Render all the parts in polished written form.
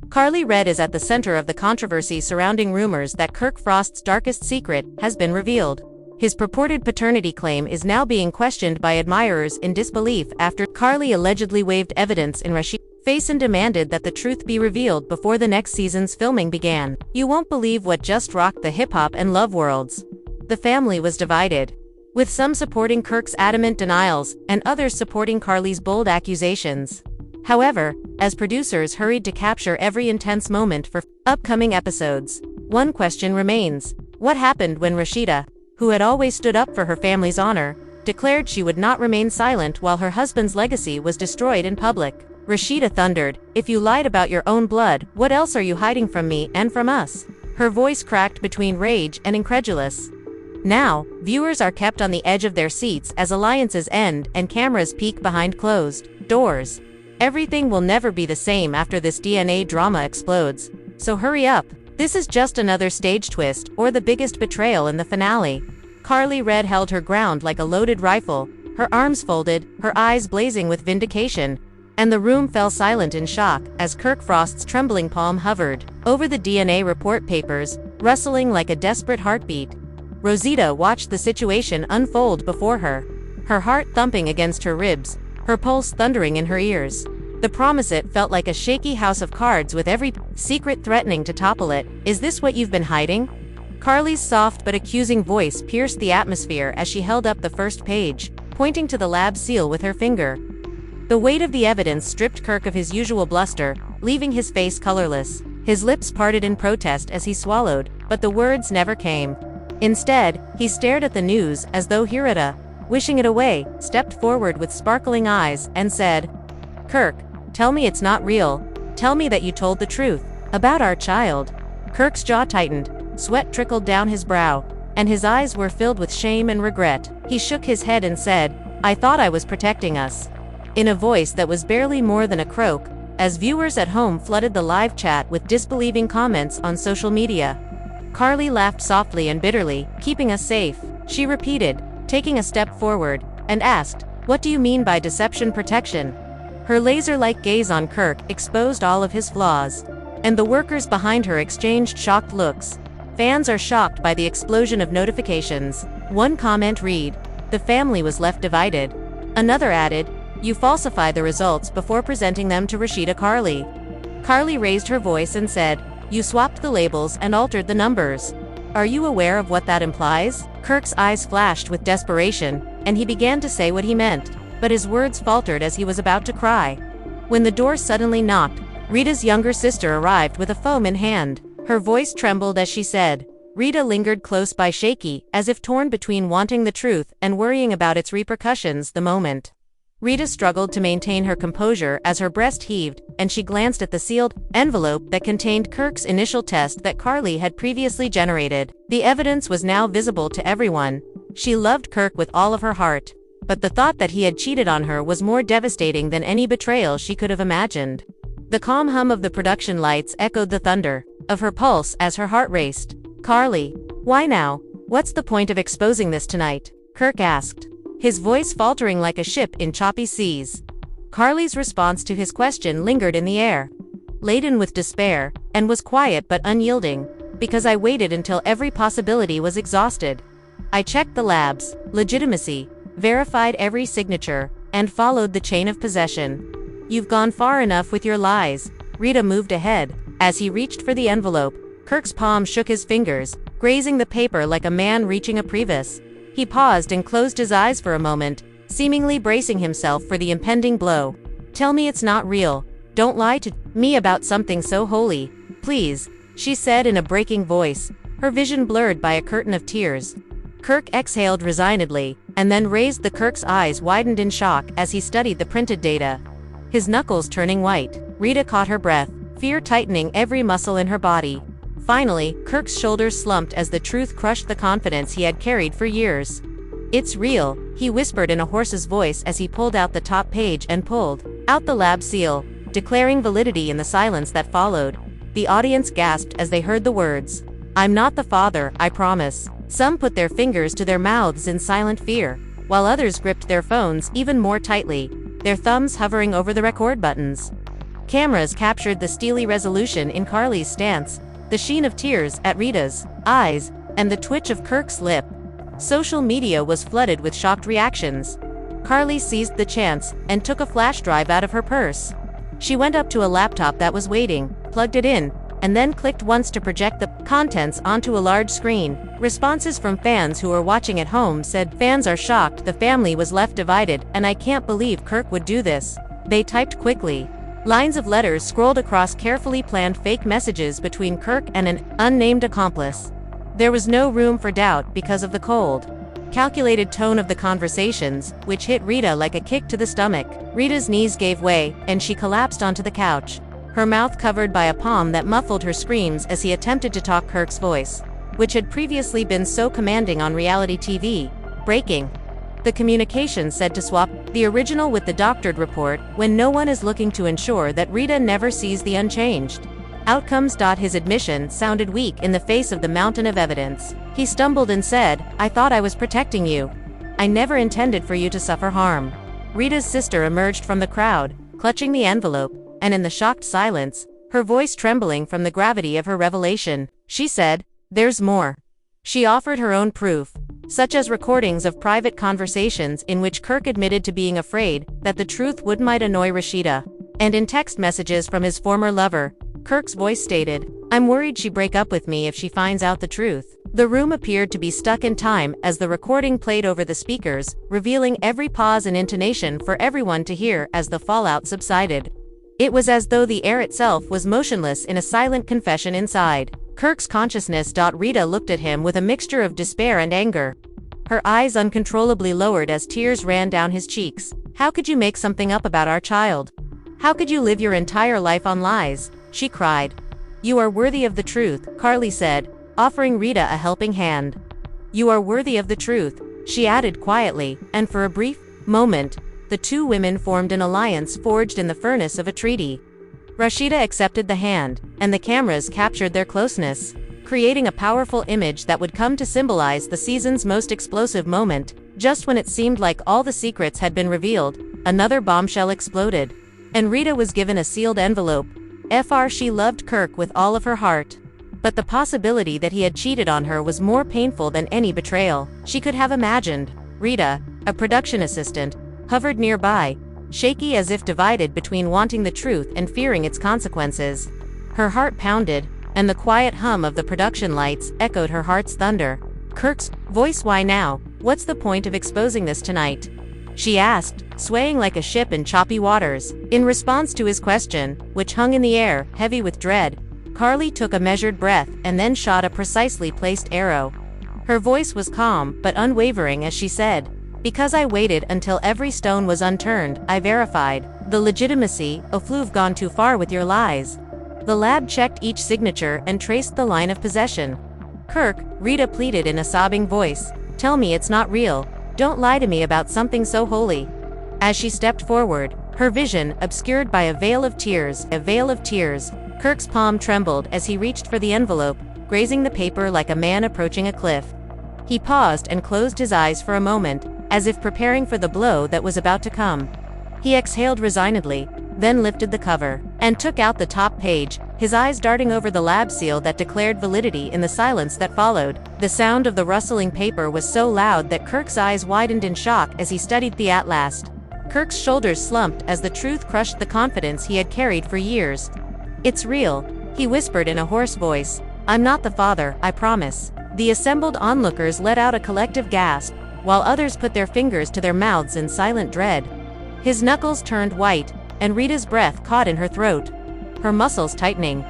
Karlie Redd is at the center of the controversy surrounding rumors that Kirk Frost's darkest secret has been revealed. His purported paternity claim is now being questioned by admirers in disbelief after Karlie allegedly waived evidence in Rasheeda's face and demanded that the truth be revealed before the next season's filming began. You won't believe what just rocked the hip-hop and love worlds. The family was divided, with some supporting Kirk's adamant denials and others supporting Karlie's bold accusations. However, as producers hurried to capture every intense moment for upcoming episodes, one question remains: what happened when Rasheeda, who had always stood up for her family's honor, declared she would not remain silent while her husband's legacy was destroyed in public? Rasheeda thundered, "If you lied about your own blood, what else are you hiding from me and from us?" Her voice cracked between rage and incredulous. Now, viewers are kept on the edge of their seats as alliances end and cameras peek behind closed doors. Everything will never be the same after this DNA drama explodes, so hurry up. This is just another stage twist or the biggest betrayal in the finale. Karlie Redd held her ground like a loaded rifle, her arms folded, her eyes blazing with vindication, and the room fell silent in shock as Kirk Frost's trembling palm hovered over the DNA report papers, rustling like a desperate heartbeat. Rasheeda watched the situation unfold before her, her heart thumping against her ribs, her pulse thundering in her ears. The promise it felt like a shaky house of cards with every secret threatening to topple it. "Is this what you've been hiding?" Karlie's soft but accusing voice pierced the atmosphere as she held up the first page, pointing to the lab seal with her finger. The weight of the evidence stripped Kirk of his usual bluster, leaving his face colorless. His lips parted in protest as he swallowed, but the words never came. Instead, he stared at the news as though Rasheeda, wishing it away, stepped forward with sparkling eyes and said, "Kirk, tell me it's not real. Tell me that you told the truth about our child." Kirk's jaw tightened, sweat trickled down his brow, and his eyes were filled with shame and regret. He shook his head and said, "I thought I was protecting us," in a voice that was barely more than a croak, as viewers at home flooded the live chat with disbelieving comments on social media. Karlie laughed softly and bitterly, "Keeping us safe," she repeated, taking a step forward, and asked, "What do you mean by deception protection?" Her laser-like gaze on Kirk exposed all of his flaws, and the workers behind her exchanged shocked looks. Fans are shocked by the explosion of notifications. One comment read, "The family was left divided." Another added, "You falsify the results before presenting them to Rasheeda Karlie." Karlie raised her voice and said, "You swapped the labels and altered the numbers. Are you aware of what that implies?" Kirk's eyes flashed with desperation, and he began to say what he meant, but his words faltered as he was about to cry. When the door suddenly knocked, Rita's younger sister arrived with a phone in hand. Her voice trembled as she said. Rita lingered close by, shaky, as if torn between wanting the truth and worrying about its repercussions the moment. Rita struggled to maintain her composure as her breast heaved, and she glanced at the sealed envelope that contained Kirk's initial test that Karlie had previously generated. The evidence was now visible to everyone. She loved Kirk with all of her heart, but the thought that he had cheated on her was more devastating than any betrayal she could have imagined. The calm hum of the production lights echoed the thunder of her pulse as her heart raced. "Karlie, why now? What's the point of exposing this tonight?" Kirk asked, his voice faltering like a ship in choppy seas. Karlie's response to his question lingered in the air, laden with despair, and was quiet but unyielding. "Because I waited until every possibility was exhausted. I checked the lab's legitimacy, verified every signature, and followed the chain of possession." "You've gone far enough with your lies." Rita moved ahead. As he reached for the envelope, Kirk's palm shook his fingers, grazing the paper like a man reaching a crevice. He paused and closed his eyes for a moment, seemingly bracing himself for the impending blow. "Tell me it's not real. Don't lie to me about something so holy, please," she said in a breaking voice, her vision blurred by a curtain of tears. Kirk exhaled resignedly, and then raised. Kirk's eyes widened in shock as he studied the printed data, his knuckles turning white. Rita caught her breath, fear tightening every muscle in her body. Finally, Kirk's shoulders slumped as the truth crushed the confidence he had carried for years. "It's real," he whispered in a hoarse's voice as he pulled out the top page and pulled out the lab seal, declaring validity in the silence that followed. The audience gasped as they heard the words, "I'm not the father, I promise." Some put their fingers to their mouths in silent fear, while others gripped their phones even more tightly, their thumbs hovering over the record buttons. Cameras captured the steely resolution in Karlie's stance, the sheen of tears at Rita's eyes, and the twitch of Kirk's lip. Social media was flooded with shocked reactions. Karlie seized the chance and took a flash drive out of her purse. She went up to a laptop that was waiting, plugged it in, and then clicked once to project the contents onto a large screen. Responses from fans who were watching at home said, "Fans are shocked, the family was left divided, and I can't believe Kirk would do this." They typed quickly. Lines of letters scrolled across carefully planned fake messages between Kirk and an unnamed accomplice. There was no room for doubt because of the cold, calculated tone of the conversations, which hit Rita like a kick to the stomach. Rita's knees gave way, and she collapsed onto the couch, her mouth covered by a palm that muffled her screams as he attempted to talk Kirk's voice, which had previously been so commanding on reality TV, breaking. The communication said to swap the original with the doctored report when no one is looking to ensure that Rita never sees the unchanged outcomes. His admission sounded weak in the face of the mountain of evidence. He stumbled and said, "I thought I was protecting you. I never intended for you to suffer harm." Rita's sister emerged from the crowd, clutching the envelope, and in the shocked silence, her voice trembling from the gravity of her revelation, she said, "There's more." She offered her own proof, such as recordings of private conversations in which Kirk admitted to being afraid that the truth might annoy Rasheeda, and in text messages from his former lover, Kirk's voice stated, "I'm worried she'll break up with me if she finds out the truth." The room appeared to be stuck in time as the recording played over the speakers, revealing every pause and intonation for everyone to hear as the fallout subsided. It was as though the air itself was motionless in a silent confession inside Kirk's consciousness. Rita looked at him with a mixture of despair and anger. Her eyes uncontrollably lowered as tears ran down his cheeks. "How could you make something up about our child? How could you live your entire life on lies?" she cried. "You are worthy of the truth," Karlie said, offering Rita a helping hand. "You are worthy of the truth," she added quietly, and for a brief moment, the two women formed an alliance forged in the furnace of a treaty. Rasheeda accepted the hand, and the cameras captured their closeness, creating a powerful image that would come to symbolize the season's most explosive moment. Just when it seemed like all the secrets had been revealed, another bombshell exploded, and Rita was given a sealed envelope. She loved Kirk with all of her heart, but the possibility that he had cheated on her was more painful than any betrayal she could have imagined. Rita, a production assistant, hovered nearby, shaky as if divided between wanting the truth and fearing its consequences. Her heart pounded, and the quiet hum of the production lights echoed her heart's thunder. Kirk's voice, "Why now? What's the point of exposing this tonight?" she asked, swaying like a ship in choppy waters. In response to his question, which hung in the air, heavy with dread, Karlie took a measured breath and then shot a precisely placed arrow. Her voice was calm but unwavering as she said, "Because I waited until every stone was unturned, I verified the legitimacy of you've gone too far with your lies." The lab checked each signature and traced the line of possession. "Kirk," Rita pleaded in a sobbing voice, "tell me it's not real. Don't lie to me about something so holy." As she stepped forward, her vision obscured by a veil of tears, Kirk's palm trembled as he reached for the envelope, grazing the paper like a man approaching a cliff. He paused and closed his eyes for a moment, as if preparing for the blow that was about to come. He exhaled resignedly, then lifted the cover, and took out the top page, his eyes darting over the lab seal that declared validity. In the silence that followed, the sound of the rustling paper was so loud that Kirk's eyes widened in shock as he studied the atlas. Kirk's shoulders slumped as the truth crushed the confidence he had carried for years. "It's real," he whispered in a hoarse voice. "I'm not the father, I promise." The assembled onlookers let out a collective gasp, while others put their fingers to their mouths in silent dread. His knuckles turned white, and Rita's breath caught in her throat, her muscles tightening,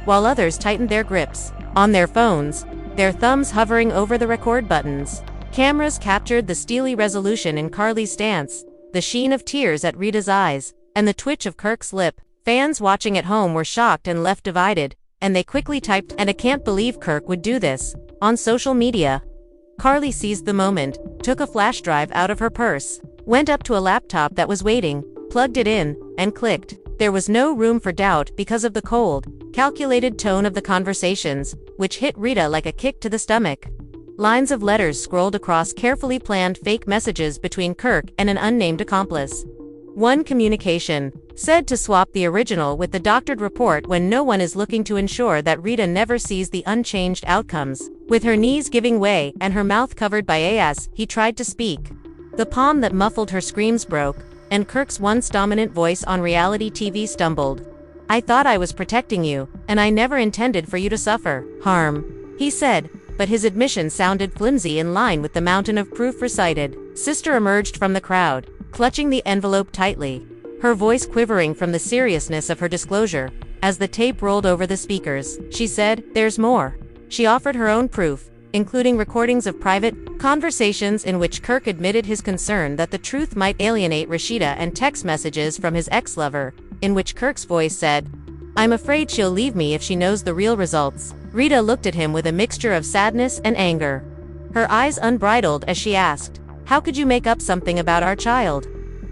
while others tightened their grips on their phones, their thumbs hovering over the record buttons. Cameras captured the steely resolution in Karlie's stance, the sheen of tears at Rita's eyes, and the twitch of Kirk's lip. Fans watching at home were shocked and left divided, and they quickly typed, "And I can't believe Kirk would do this," on social media. Karlie seized the moment, took a flash drive out of her purse, went up to a laptop that was waiting, plugged it in, and clicked. There was no room for doubt because of the cold, calculated tone of the conversations, which hit Rita like a kick to the stomach. Lines of letters scrolled across carefully planned fake messages between Kirk and an unnamed accomplice. One communication said to swap the original with the doctored report when no one is looking to ensure that Rita never sees the unchanged outcomes. With her knees giving way and her mouth covered by as he tried to speak, the palm that muffled her screams broke, and Kirk's once dominant voice on reality TV stumbled. "I thought I was protecting you, and I never intended for you to suffer harm," he said, but his admission sounded flimsy in line with the mountain of proof recited. Sister emerged from the crowd, clutching the envelope tightly, her voice quivering from the seriousness of her disclosure. As the tape rolled over the speakers, she said, "There's more." She offered her own proof, including recordings of private conversations in which Kirk admitted his concern that the truth might alienate Rasheeda, and text messages from his ex-lover, in which Kirk's voice said, "I'm afraid she'll leave me if she knows the real results." Rita looked at him with a mixture of sadness and anger, her eyes unbridled as she asked, "How could you make up something about our child?"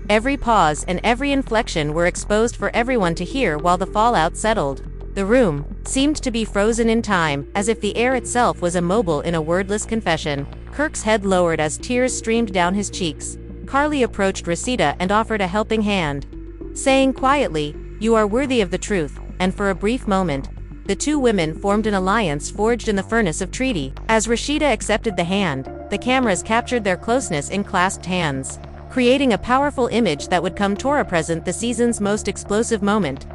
Every pause and every inflection were exposed for everyone to hear while the fallout settled. The room seemed to be frozen in time, as if the air itself was immobile in a wordless confession. Kirk's head lowered as tears streamed down his cheeks. Karlie approached Rasheeda and offered a helping hand, saying quietly, "You are worthy of the truth," and for a brief moment, the two women formed an alliance forged in the furnace of treaty. As Rasheeda accepted the hand, the cameras captured their closeness in clasped hands, creating a powerful image that would come to present the season's most explosive moment.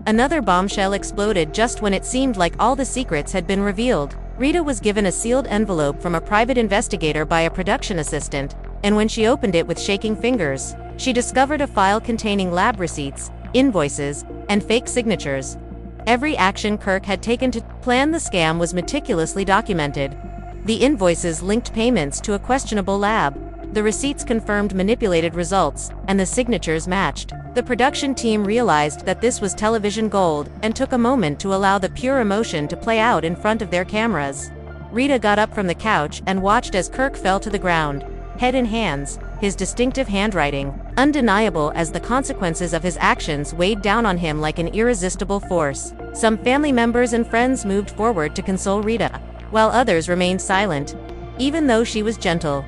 Another bombshell exploded just when it seemed like all the secrets had been revealed. Rita was given a sealed envelope from a private investigator by a production assistant, and when she opened it with shaking fingers, she discovered a file containing lab receipts, invoices, and fake signatures. Every action Kirk had taken to plan the scam was meticulously documented. The invoices linked payments to a questionable lab. The receipts confirmed manipulated results, and the signatures matched. The production team realized that this was television gold and took a moment to allow the pure emotion to play out in front of their cameras. Rita got up from the couch and watched as Kirk fell to the ground, head in hands, his distinctive handwriting, undeniable as the consequences of his actions weighed down on him like an irresistible force. Some family members and friends moved forward to console Rita, while others remained silent. Even though she was gentle,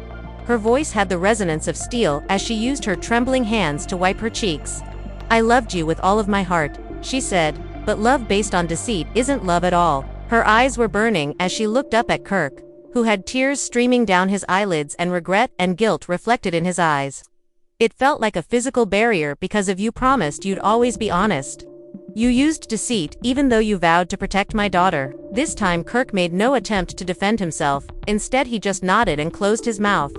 her voice had the resonance of steel as she used her trembling hands to wipe her cheeks. "I loved you with all of my heart," she said, "but love based on deceit isn't love at all." Her eyes were burning as she looked up at Kirk, who had tears streaming down his eyelids and regret and guilt reflected in his eyes. "It felt like a physical barrier because of you promised you'd always be honest. You used deceit even though you vowed to protect my daughter." This time Kirk made no attempt to defend himself, instead he just nodded and closed his mouth.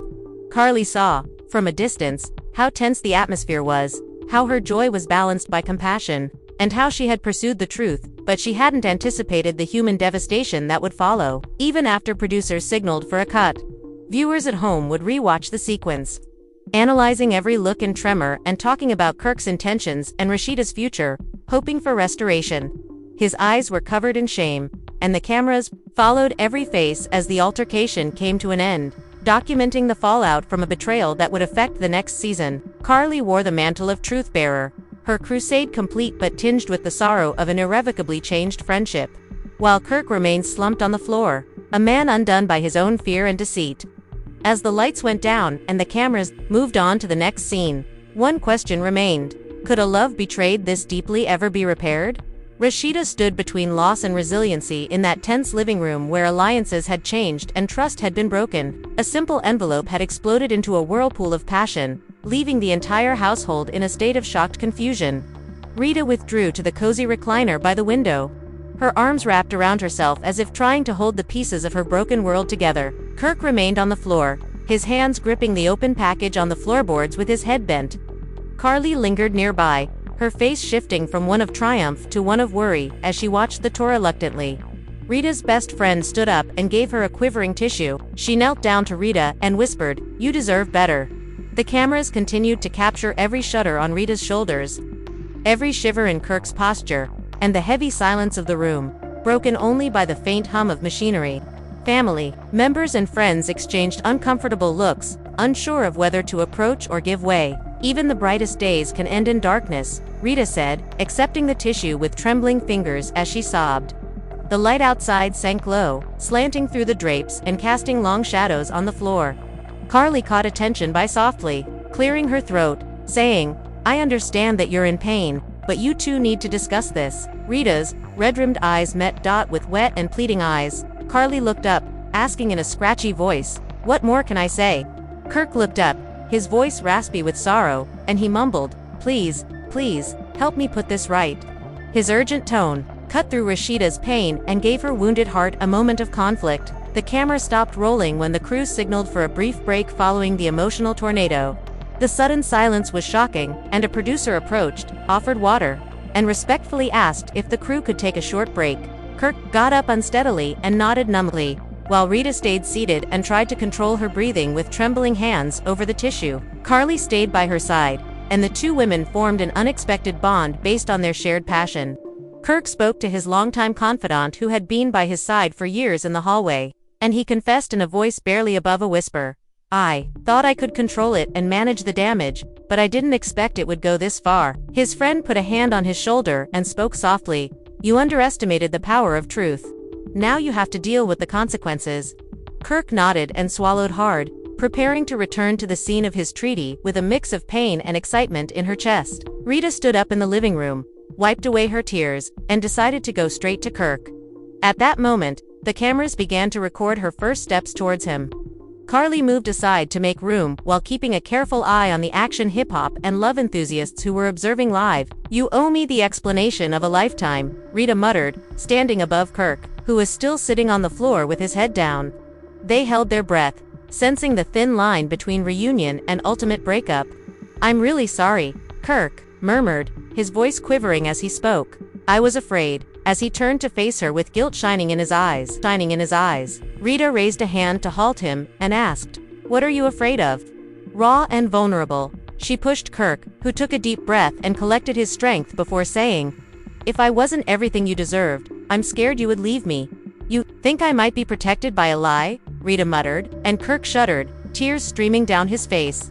Karlie saw, from a distance, how tense the atmosphere was, how her joy was balanced by compassion, and how she had pursued the truth, but she hadn't anticipated the human devastation that would follow. Even after producers signaled for a cut, viewers at home would re-watch the sequence, analyzing every look and tremor and talking about Kirk's intentions and Rasheeda's future, hoping for restoration. His eyes were covered in shame, and the cameras followed every face as the altercation came to an end, documenting the fallout from a betrayal that would affect the next season. Karlie wore the mantle of truth-bearer, her crusade complete but tinged with the sorrow of an irrevocably changed friendship, while Kirk remained slumped on the floor, a man undone by his own fear and deceit. As the lights went down and the cameras moved on to the next scene, one question remained: could a love betrayed this deeply ever be repaired? Rasheeda stood between loss and resiliency in that tense living room where alliances had changed and trust had been broken. A simple envelope had exploded into a whirlpool of passion, leaving the entire household in a state of shocked confusion. Rita withdrew to the cozy recliner by the window, her arms wrapped around herself as if trying to hold the pieces of her broken world together. Kirk remained on the floor, his hands gripping the open package on the floorboards with his head bent. Karlie lingered nearby, her face shifting from one of triumph to one of worry as she watched the tour reluctantly. Rita's best friend stood up and gave her a quivering tissue. She knelt down to Rita and whispered, "You deserve better." The cameras continued to capture every shudder on Rita's shoulders, every shiver in Kirk's posture, and the heavy silence of the room, broken only by the faint hum of machinery. Family members and friends exchanged uncomfortable looks, unsure of whether to approach or give way. "Even the brightest days can end in darkness," Rita said, accepting the tissue with trembling fingers as she sobbed. The light outside sank low, slanting through the drapes and casting long shadows on the floor. Karlie caught attention by softly clearing her throat, saying, I understand that you're in pain, but you two need to discuss this. Rita's red-rimmed eyes met with wet and pleading eyes. Karlie looked up, asking in a scratchy voice, "What more can I say?" Kirk looked up, his voice raspy with sorrow, and he mumbled, "Please, please, help me put this right." His urgent tone cut through Rasheeda's pain and gave her wounded heart a moment of conflict. The camera stopped rolling when the crew signaled for a brief break following the emotional tornado. The sudden silence was shocking, and a producer approached, offered water, and respectfully asked if the crew could take a short break. Kirk got up unsteadily and nodded numbly, while Rita stayed seated and tried to control her breathing with trembling hands over the tissue. Karlie stayed by her side, and the two women formed an unexpected bond based on their shared passion. Kirk spoke to his longtime confidant who had been by his side for years in the hallway, and he confessed in a voice barely above a whisper, "I thought I could control it and manage the damage, but I didn't expect it would go this far." His friend put a hand on his shoulder and spoke softly, "You underestimated the power of truth. Now you have to deal with the consequences." Kirk nodded and swallowed hard, preparing to return to the scene of his treaty with a mix of pain and excitement in her chest. Rita stood up in the living room, wiped away her tears, and decided to go straight to Kirk. At that moment, the cameras began to record her first steps towards him. Karlie moved aside to make room while keeping a careful eye on the action hip-hop and love enthusiasts who were observing live. "You owe me the explanation of a lifetime," Rita muttered, standing above Kirk, who was still sitting on the floor with his head down. They held their breath, sensing the thin line between reunion and ultimate breakup. "I'm really sorry," Kirk murmured, his voice quivering as he spoke. "I was afraid," as he turned to face her with guilt shining in his eyes. Rita raised a hand to halt him and asked, "What are you afraid of?" Raw and vulnerable, she pushed Kirk, who took a deep breath and collected his strength before saying, "If I wasn't everything you deserved, I'm scared you would leave me." "You think I might be protected by a lie?" Rita muttered, and Kirk shuddered, tears streaming down his face.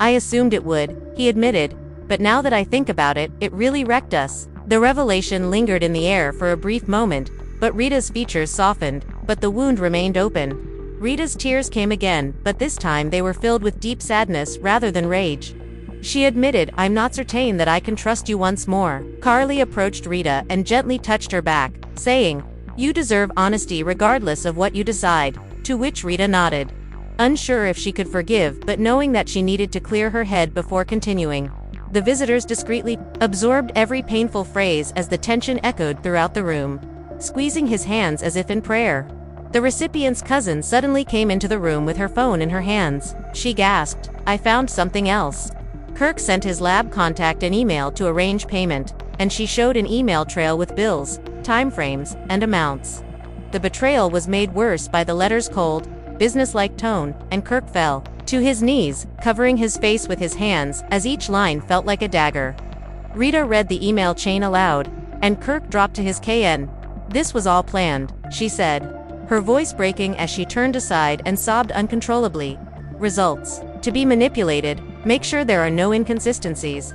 "I assumed it would," he admitted, "but now that I think about it, it really wrecked us." The revelation lingered in the air for a brief moment, but Rita's features softened, but the wound remained open. Rita's tears came again, but this time they were filled with deep sadness rather than rage. She admitted, "I'm not certain that I can trust you once more." Karlie approached Rita and gently touched her back, saying, "You deserve honesty regardless of what you decide," to which Rita nodded, unsure if she could forgive but knowing that she needed to clear her head before continuing. The visitors discreetly absorbed every painful phrase as the tension echoed throughout the room, squeezing his hands as if in prayer. The recipient's cousin suddenly came into the room with her phone in her hands. She gasped, "I found something else." Kirk sent his lab contact an email to arrange payment, and she showed an email trail with bills, timeframes, and amounts. The betrayal was made worse by the letter's cold, businesslike tone, and Kirk fell to his knees, covering his face with his hands as each line felt like a dagger. Rita read the email chain aloud, and Kirk dropped to his KN. "This was all planned," she said, her voice breaking as she turned aside and sobbed uncontrollably. "Results to be manipulated. Make sure there are no inconsistencies."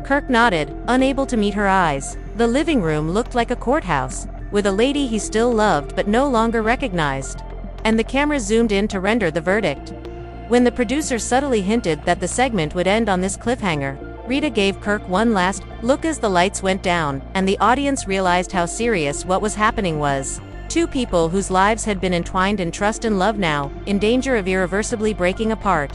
Kirk nodded, unable to meet her eyes. The living room looked like a courthouse, with a lady he still loved but no longer recognized. And the camera zoomed in to render the verdict. When the producer subtly hinted that the segment would end on this cliffhanger, Rita gave Kirk one last look as the lights went down, and the audience realized how serious what was happening was. Two people whose lives had been entwined in trust and love now, in danger of irreversibly breaking apart.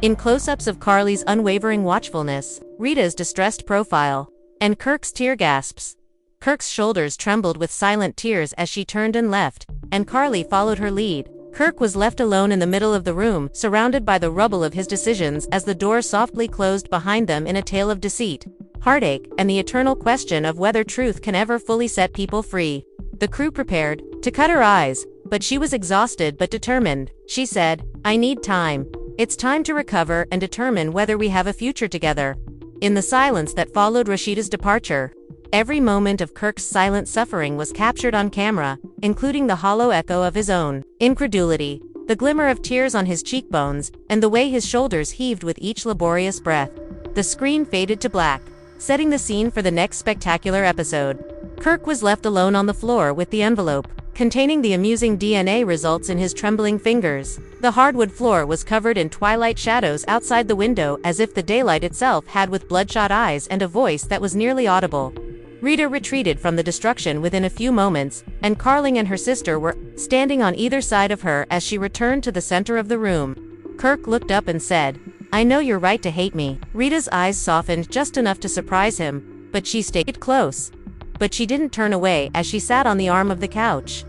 In close-ups of Karlie's unwavering watchfulness, Rita's distressed profile, and Kirk's tear gasps. Kirk's shoulders trembled with silent tears as she turned and left, and Karlie followed her lead. Kirk was left alone in the middle of the room, surrounded by the rubble of his decisions as the door softly closed behind them in a tale of deceit, heartache, and the eternal question of whether truth can ever fully set people free. The crew prepared to cut her eyes, but she was exhausted but determined. She said, "I need time. It's time to recover and determine whether we have a future together." In the silence that followed Rasheeda's departure, every moment of Kirk's silent suffering was captured on camera, including the hollow echo of his own incredulity, the glimmer of tears on his cheekbones, and the way his shoulders heaved with each laborious breath. The screen faded to black, setting the scene for the next spectacular episode. Kirk was left alone on the floor with the envelope. containing the amusing DNA results in his trembling fingers. The hardwood floor was covered in twilight shadows outside the window, as if the daylight itself had with bloodshot eyes and a voice that was nearly audible. Rita retreated from the destruction within a few moments, and Karlie and her sister were standing on either side of her as she returned to the center of the room. Kirk looked up and said, "I know you're right to hate me." Rita's eyes softened just enough to surprise him, but she stayed close. But she didn't turn away as she sat on the arm of the couch.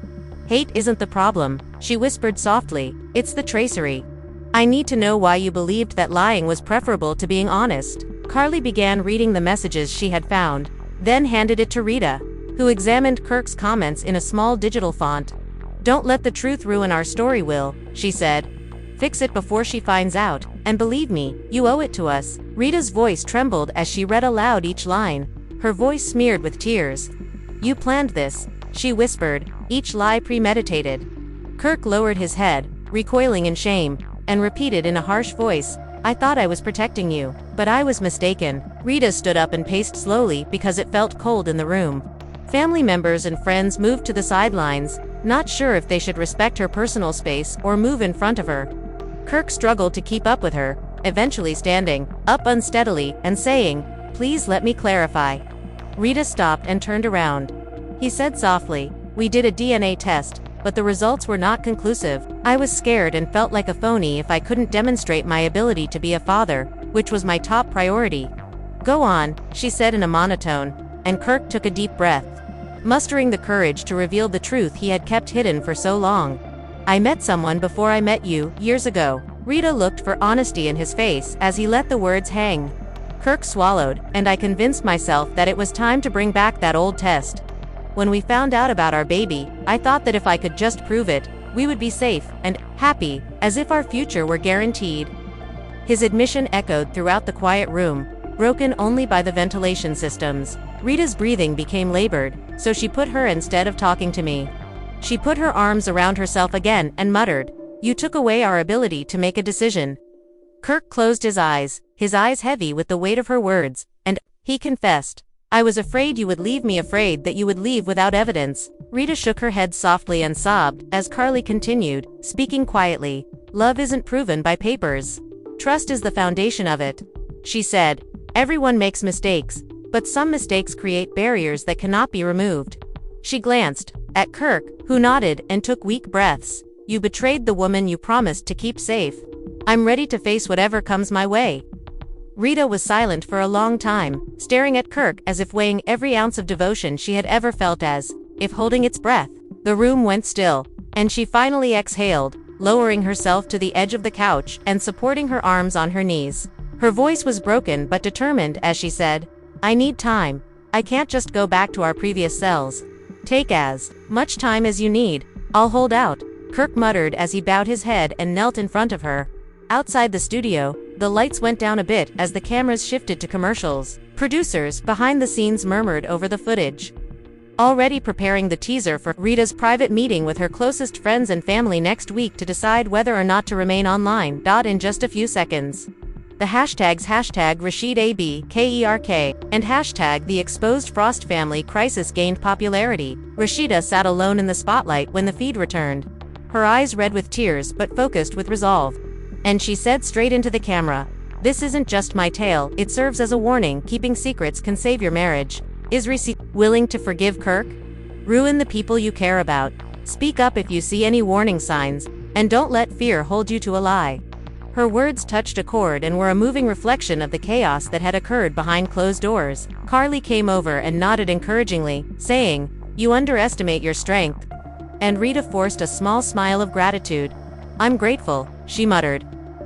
"Hate isn't the problem," she whispered softly, "it's the tracery. I need to know why you believed that lying was preferable to being honest." Karlie began reading the messages she had found, then handed it to Rita, who examined Kirk's comments in a small digital font. "Don't let the truth ruin our story, Will," she said. "Fix it before she finds out, and believe me, you owe it to us." Rita's voice trembled as she read aloud each line, her voice smeared with tears. "You planned this," she whispered, "each lie premeditated." Kirk lowered his head, recoiling in shame, and repeated in a harsh voice, "I thought I was protecting you, but I was mistaken." Rita stood up and paced slowly because it felt cold in the room. Family members and friends moved to the sidelines, not sure if they should respect her personal space or move in front of her. Kirk struggled to keep up with her, eventually standing up unsteadily and saying, "Please let me clarify." Rita stopped and turned around. He said softly, "We did a DNA test, but the results were not conclusive. I was scared and felt like a phony if I couldn't demonstrate my ability to be a father, which was my top priority." "Go on," she said in a monotone, and Kirk took a deep breath, mustering the courage to reveal the truth he had kept hidden for so long. "I met someone before I met you, years ago." Rita looked for honesty in his face as he let the words hang. Kirk swallowed, "and I convinced myself that it was time to bring back that old test. When we found out about our baby, I thought that if I could just prove it, we would be safe and happy, as if our future were guaranteed." His admission echoed throughout the quiet room, broken only by the ventilation systems. Rita's breathing became labored, so she put her instead of talking to me. She put her arms around herself again and muttered, "You took away our ability to make a decision." Kirk closed his eyes heavy with the weight of her words, and he confessed, "I was afraid you would leave me, afraid that you would leave without evidence." Rita shook her head softly and sobbed as Karlie continued, speaking quietly, "Love isn't proven by papers. Trust is the foundation of it." She said, "Everyone makes mistakes, but some mistakes create barriers that cannot be removed." She glanced at Kirk, who nodded and took weak breaths. "You betrayed the woman you promised to keep safe. I'm ready to face whatever comes my way." Rita was silent for a long time, staring at Kirk as if weighing every ounce of devotion she had ever felt, as if holding its breath. The room went still, and she finally exhaled, lowering herself to the edge of the couch and supporting her arms on her knees. Her voice was broken but determined as she said, "I need time. I can't just go back to our previous selves. Take as much time as you need. I'll hold out." Kirk muttered as he bowed his head and knelt in front of her. Outside the studio, the lights went down a bit as the cameras shifted to commercials. Producers behind the scenes murmured over the footage, already preparing the teaser for Rita's private meeting with her closest friends and family next week to decide whether or not to remain online. In just a few seconds, the hashtags #RasheedABKERK and #The Exposed Frost Family Crisis gained popularity. Rasheeda sat alone in the spotlight when the feed returned, her eyes red with tears but focused with resolve. And she said straight into the camera, "This isn't just my tale, it serves as a warning. Keeping secrets can save your marriage." Is Rasheeda willing to forgive Kirk? Ruin the people you care about. Speak up if you see any warning signs, and don't let fear hold you to a lie. Her words touched a chord and were a moving reflection of the chaos that had occurred behind closed doors. Karlie came over and nodded encouragingly, saying, "You underestimate your strength." And Rita forced a small smile of gratitude. "I'm grateful," she muttered.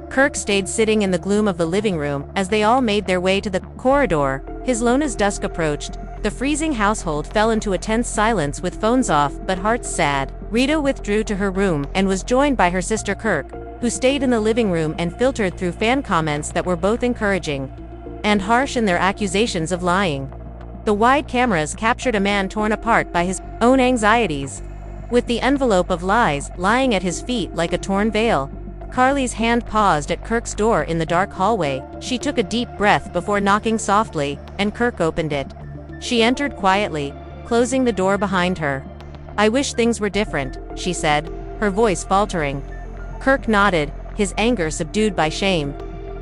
Kirk stayed sitting in the gloom of the living room as they all made their way to the corridor. His lone as dusk approached, the freezing household fell into a tense silence with phones off but hearts sad. Rita withdrew to her room and was joined by her sister Kirk, who stayed in the living room and filtered through fan comments that were both encouraging and harsh in their accusations of lying. The wide cameras captured a man torn apart by his own anxieties, with the envelope of lies lying at his feet like a torn veil. Karlie's hand paused at Kirk's door in the dark hallway. She took a deep breath before knocking softly, and Kirk opened it. She entered quietly, closing the door behind her. "I wish things were different," she said, her voice faltering. Kirk nodded, his anger subdued by shame.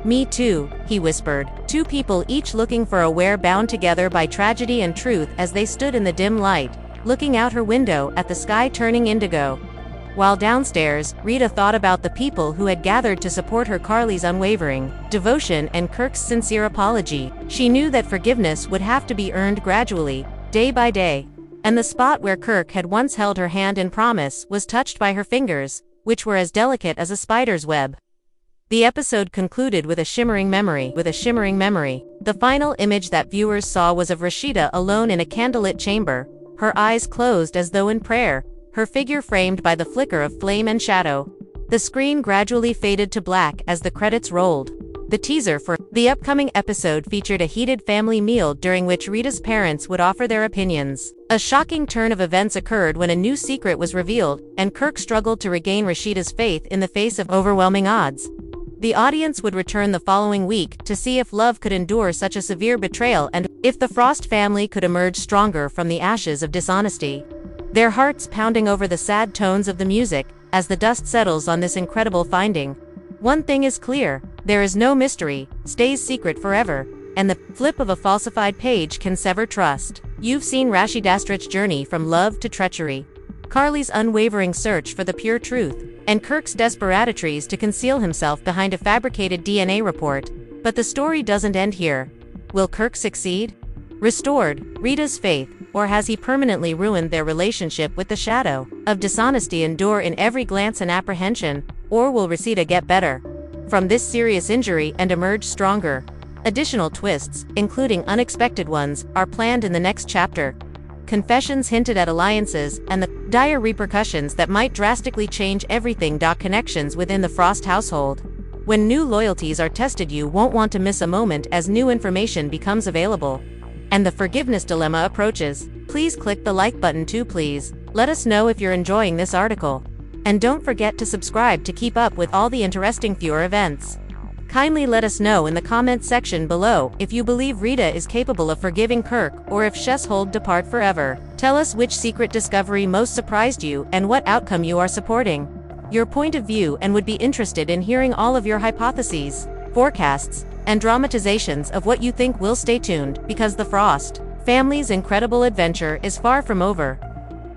"Me too," he whispered, two people each looking for a where bound together by tragedy and truth as they stood in the dim light, looking out her window at the sky turning indigo. While downstairs, Rita thought about the people who had gathered to support her, Karlie's unwavering devotion and Kirk's sincere apology. She knew that forgiveness would have to be earned gradually, day by day. And the spot where Kirk had once held her hand in promise was touched by her fingers, which were as delicate as a spider's web. The episode concluded with a shimmering memory. The final image that viewers saw was of Rasheeda alone in a candlelit chamber, her eyes closed as though in prayer, her figure framed by the flicker of flame and shadow. The screen gradually faded to black as the credits rolled. The teaser for the upcoming episode featured a heated family meal during which Rita's parents would offer their opinions. A shocking turn of events occurred when a new secret was revealed, and Kirk struggled to regain Rasheeda's faith in the face of overwhelming odds. The audience would return the following week to see if love could endure such a severe betrayal and if the Frost family could emerge stronger from the ashes of dishonesty. Their hearts pounding over the sad tones of the music as the dust settles on this incredible finding. One thing is clear, there is no mystery, stays secret forever, and the flip of a falsified page can sever trust. You've seen Rasheeda's journey from love to treachery, Karlie's unwavering search for the pure truth, and Kirk's desperatitudes to conceal himself behind a fabricated DNA report. But the story doesn't end here. Will Kirk succeed? Restored Rita's faith, or has he permanently ruined their relationship with the shadow of dishonesty endure in every glance and apprehension, or will Rasheeda get better from this serious injury and emerge stronger? Additional twists, including unexpected ones, are planned in the next chapter. Confessions hinted at alliances and the dire repercussions that might drastically change everything. Connections within the Frost household. When new loyalties are tested, you won't want to miss a moment as new information becomes available. And the forgiveness dilemma approaches. Please click the like button too, please. Let us know if you're enjoying this article. And don't forget to subscribe to keep up with all the interesting viewer events. Kindly let us know in the comment section below if you believe Rita is capable of forgiving Kirk or if Sheshold depart forever. Tell us which secret discovery most surprised you and what outcome you are supporting. Your point of view, and would be interested in hearing all of your hypotheses, forecasts, and dramatizations of what you think. Will stay tuned, because the Frost family's incredible adventure is far from over.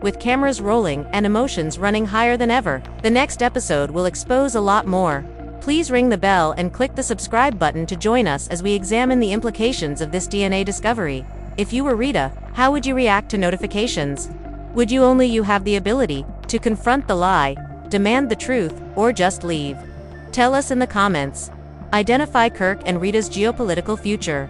With cameras rolling and emotions running higher than ever, the next episode will expose a lot more. Please ring the bell and click the subscribe button to join us as we examine the implications of this DNA discovery. If you were Rita, how would you react to notifications? Would you have the ability to confront the lie, demand the truth, or just leave? Tell us in the comments. Identify Kirk and Rita's geopolitical future.